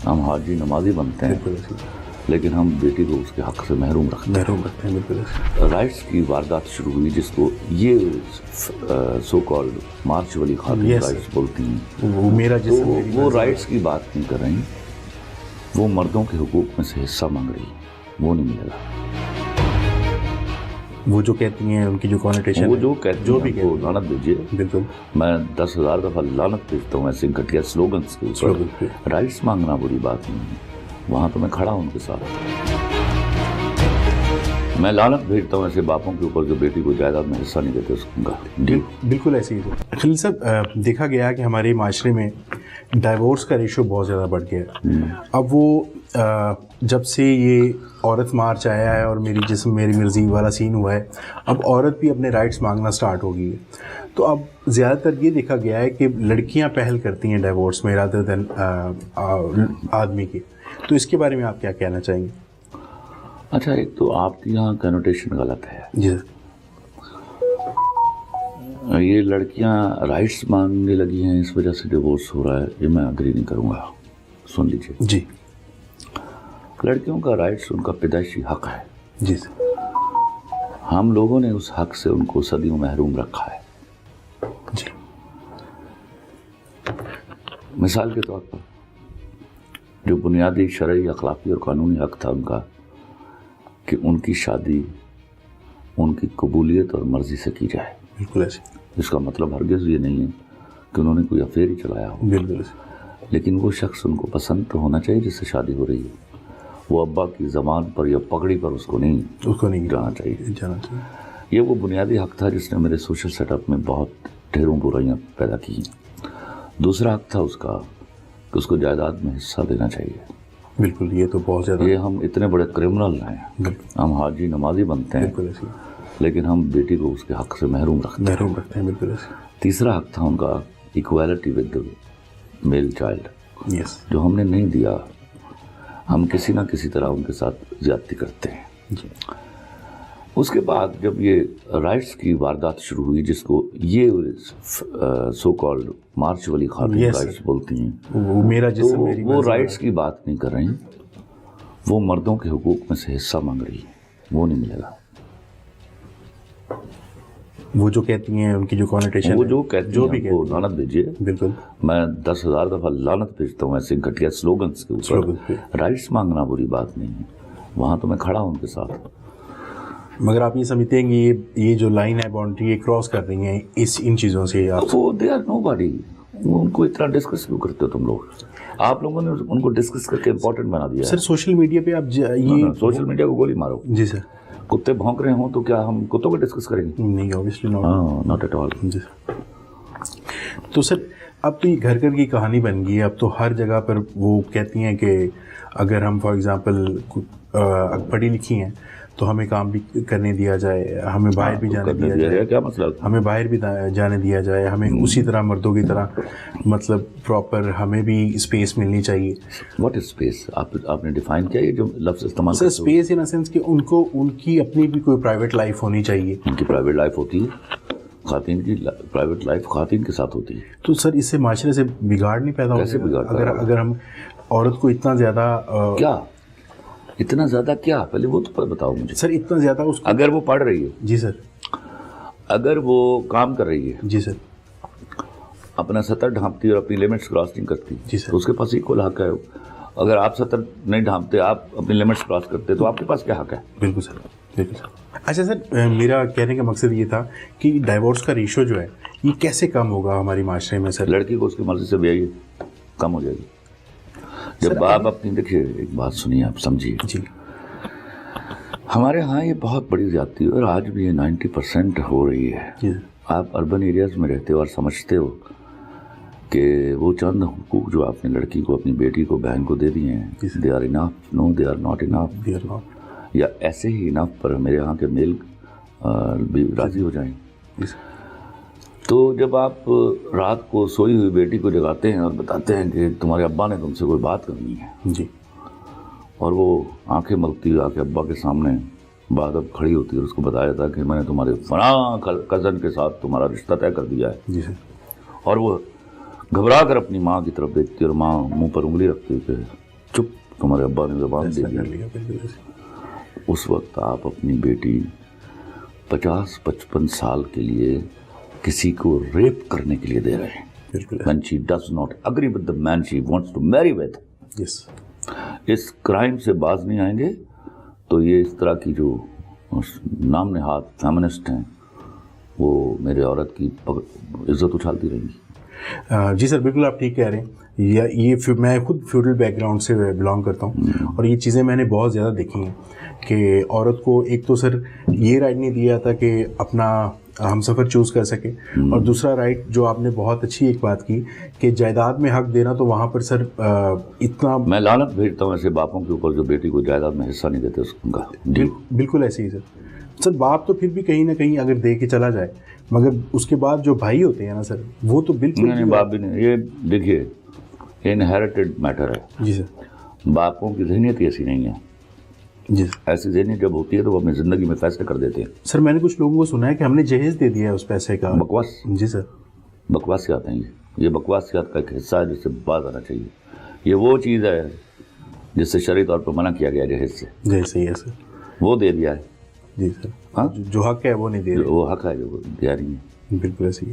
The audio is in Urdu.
ہم حاجی نمازی بنتے ہیں لیکن ہم بیٹی کو اس کے حق سے محروم رکھتے ہیں. بالکل رائٹس کی واردات شروع ہوئی جس کو یہ سو کالڈ مارچ والی خاتون رائٹس بولتی ہیں. وہ میرا جسم وہ رائٹس کی بات نہیں کر رہی, وہ مردوں کے حقوق میں سے حصہ مانگ رہی ہیں, وہ نہیں ملے گا. وہ جو کہتی ہیں ان کی جو کانوٹیشن وہ جو کہتی ہیں وہ لعنت بھیجیے. بالکل میں 10,000 دفعہ لعنت بھیجتا ہوں ایسے گھٹیا سلوگنس کے اوپر. رائٹس مانگنا بری بات نہیں ہے, وہاں تو میں کھڑا ہوں ان کے ساتھ. میں لعنت بھیجتا ہوں ایسے باپوں کے اوپر جو بیٹی کو جائیداد میں حصہ نہیں دیتے اس کا. بالکل ایسے ہی. خلیل صاحب, دیکھا گیا کہ ہمارے معاشرے میں ڈائیورس کا ریشو بہت زیادہ بڑھ گیا ہے. اب وہ جب سے یہ عورت مارچ آیا ہے اور میری جسم میری مرضی والا سین ہوا ہے, اب عورت بھی اپنے رائٹس مانگنا سٹارٹ ہو گئی ہے. تو اب زیادہ تر یہ دیکھا گیا ہے کہ لڑکیاں پہل کرتی ہیں ڈائیورس میں رادر دین آدمی کی. تو اس کے بارے میں آپ کیا کہنا چاہیں گے؟ اچھا, ایک تو آپ کی یہاں کنوٹیشن غلط ہے. جی سر. یہ لڑکیاں رائٹس مانگنے لگی ہیں اس وجہ سے ڈیورس ہو رہا ہے, یہ میں اگری نہیں کروں گا. سن لیجیے. جی. لڑکیوں کا رائٹس ان کا پیدائشی حق ہے. جی سر. ہم لوگوں نے اس حق سے ان کو صدیوں محروم رکھا ہے. جی. مثال کے طور پر جو بنیادی شرعی اخلاقی اور قانونی حق تھا ان کا کہ ان کی شادی ان کی قبولیت اور مرضی سے کی جائے. بالکل ایسے. اس کا مطلب ہرگز یہ نہیں ہے کہ انہوں نے کوئی افیئر ہی چلایا ہو. بالکل ایسے. لیکن وہ شخص ان کو پسند تو ہونا چاہیے جس سے شادی ہو رہی ہے. وہ ابا کی زبان پر یا پگڑی پر اس کو نہیں جانا چاہیے. یہ وہ بنیادی حق تھا جس نے میرے سوشل سیٹ اپ میں بہت ڈھیروں برائیاں پیدا کی. دوسرا حق تھا اس کا کہ اس کو جائیداد میں حصہ دینا چاہیے. بالکل. یہ تو بہت زیادہ. یہ ہم اتنے بڑے کرمنل ہیں, ہم حاجی نمازی بنتے ہیں لیکن ہم بیٹی کو اس کے حق سے محروم رکھتے ہیں. بالکل ایسے. تیسرا حق تھا ان کا ایکویلٹی ود میل چائلڈ, جو ہم نے نہیں دیا. ہم کسی نہ کسی طرح ان کے ساتھ زیادتی کرتے ہیں. اس کے بعد جب یہ رائٹس کی واردات شروع ہوئی جس کو یہ سو کالڈ مارچ والی خاتون رائٹس بولتی ہیں, وہ میرا جسم وہ رائٹس کی بات نہیں کر رہی, وہ مردوں کے حقوق میں سے حصہ مانگ رہی ہیں, وہ نہیں ملے گا. وہ جو کہتی ہیں ان کی جو کانوٹیشن وہ جو کہتی ہیں وہ لعنت بھیجیے. بالکل. میں 10,000 دفعہ لعنت بھیجتا ہوں ایسے گھٹیا سلوگنس کے اوپر. رائٹس مانگنا بری بات نہیں ہے, وہاں تو میں کھڑا ہوں ان کے ساتھ. مگر آپ یہ سمجھتے ہیں کہ یہ جو لائن ہے باؤنڈری یہ کراس کر رہی ہیں ان چیزوں سے؟ وہ دے آر نو باڈی. ان کو اتنا ڈسکس کیوں کرتے ہو تم لوگ؟ آپ لوگوں نے ان کو ڈسکس کر کے امپورٹنٹ بنا دیا. سر سوشل میڈیا پہ آپ یہ سوشل میڈیا کو گولی مارو. جی سر. کتے بھونک رہے ہوں تو کیا ہم کتوں کو ڈسکس کریں گے؟ نہیں, اوبیسلی ناٹ ایٹ آل. جی. تو سر اب تو یہ گھر گھر کی کہانی بن گئی ہے. اب تو ہر جگہ پر وہ کہتی ہیں کہ اگر ہم فار ایگزامپل پڑھی لکھی ہیں تو ہمیں کام بھی کرنے دیا جائے, ہمیں باہر بھی جانے دیا جائے. کیا مسئلہ؟ ہمیں باہر بھی جانے دیا جائے, ہمیں اسی طرح مردوں کی طرح مطلب پراپر ہمیں بھی اسپیس ملنی چاہیے. What is space? آپ نے ڈیفائن کیا یہ جو لفظ استعمال سر؟ اسپیس ان سینس کہ ان کی اپنی بھی کوئی پرائیویٹ لائف ہونی چاہیے. ان کی پرائیویٹ لائف ہوتی ہے, خواتین کی پرائیویٹ لائف خواتین کے ساتھ ہوتی ہے. تو سر اس سے معاشرے سے بگاڑ نہیں پیدا ہوگا اگر ہم عورت کو اتنا زیادہ کیا اتنا زیادہ کیا پہلے وہ تو بتاؤ مجھے. سر اتنا زیادہ اس اگر وہ پڑھ رہی ہے. جی سر. اگر وہ کام کر رہی ہے. جی سر. اپنا سطر ڈھانپتی اور اپنی لمٹس کراس نہیں کرتی. جی سر. تو اس کے پاس ایکول حق ہے. اگر آپ سطر نہیں ڈھانپتے, آپ اپنی لمٹس کراس کرتے تو آپ کے پاس کیا حق ہے؟ بالکل سر. بالکل سر. اچھا سر, میرا کہنے کا مقصد یہ تھا کہ ڈائیورس کا ریشو جو ہے یہ کیسے کم ہوگا ہماری معاشرے میں سر؟ لڑکی کو اس کی مرضی سے بیاہیے, کم ہو جائے گی. جب آپ اپنی دیکھیے ایک بات سنیے, آپ سمجھیے. جی. ہمارے ہاں یہ بہت بڑی زیادتی ہے اور آج بھی یہ 90% ہو رہی ہے. جی. آپ اربن ایریاز میں رہتے ہو اور سمجھتے ہو کہ وہ چند حقوق جو آپ نے لڑکی کو, اپنی بیٹی کو, بہن کو دے دیے ہیں, they are enough. No, they are not enough. یا ایسے ہی انف پر میرے یہاں کے میل بھی راضی ہو جائیں. تو جب آپ رات کو سوئی ہوئی بیٹی کو جگاتے ہیں اور بتاتے ہیں کہ تمہارے ابا نے تم سے کوئی بات کرنی ہے, جی, اور وہ آنکھیں ملتی ہوئی آ کے ابا کے سامنے بادب کھڑی ہوتی ہے اور اس کو بتایا جاتا ہے کہ میں نے تمہارے فلاں کزن کے ساتھ تمہارا رشتہ طے کر دیا ہے. جی سر. اور وہ گھبرا کر اپنی ماں کی طرف دیکھتی ہے اور ماں منہ پر انگلی رکھتی ہے کہ چپ تمہارے ابا نے زبان دے کر دی. لیا بالکل ایسے. اس وقت آپ اپنی بیٹی 50-55 سال کے لیے کسی کو ریپ کرنے کے لیے دے رہے ہیں. بالکل when she does not agree with the man she wants to marry with. Yes. اس کرائم سے باز نہیں آئیں گے تو یہ اس طرح کی جو نام نہاد فیمنسٹ ہیں وہ میرے عورت کی عزت اچھالتی رہیں گی. جی سر بالکل آپ ٹھیک کہہ رہے ہیں. یہ میں خود فیوڈل بیک گراؤنڈ سے بلانگ کرتا ہوں اور یہ چیزیں میں نے بہت زیادہ دیکھی ہیں کہ عورت کو ایک تو سر یہ رائٹ نہیں دیا تھا کہ اپنا ہم سفر چوز کر سکے, اور دوسرا رائٹ جو آپ نے بہت اچھی ایک بات کی کہ جائیداد میں حق دینا, تو وہاں پر سر اتنا میں لعنت بھیجتا ہوں ایسے باپوں کے اوپر جو بیٹی کو جائیداد میں حصہ نہیں دیتے ان کا. بالکل ایسے ہی سر باپ تو پھر بھی کہیں نہ کہیں اگر دے کے چلا جائے, مگر اس کے بعد جو بھائی ہوتے ہیں نا سر وہ تو بالکل نہیں, باپ بھی نہیں. یہ دیکھیے انہیریٹڈ میٹر ہے. جی سر. باپوں کی ذہنیت ایسی نہیں ہے. جی ایسی ذہنیت جب ہوتی ہے تو وہ اپنی زندگی میں فیصلے کر دیتے ہیں. سر میں نے کچھ لوگوں کو سنا ہے کہ ہم نے جہیز دے دیا ہے اس پیسے کا. بکواس. جی سر. بکواسیات ہیں یہ بکواسیات کا ایک حصہ ہے جس سے باز آنا چاہیے. یہ وہ چیز ہے جس سے شرعی طور پر منع کیا گیا جہیز سے. جی صحیح ہے سر. وہ دے دیا ہے. جی سر. ہاں جو حق ہے وہ نہیں دے رہے. وہ حق ہے جو دیا نہیں ہے. بالکل ایسے ہی.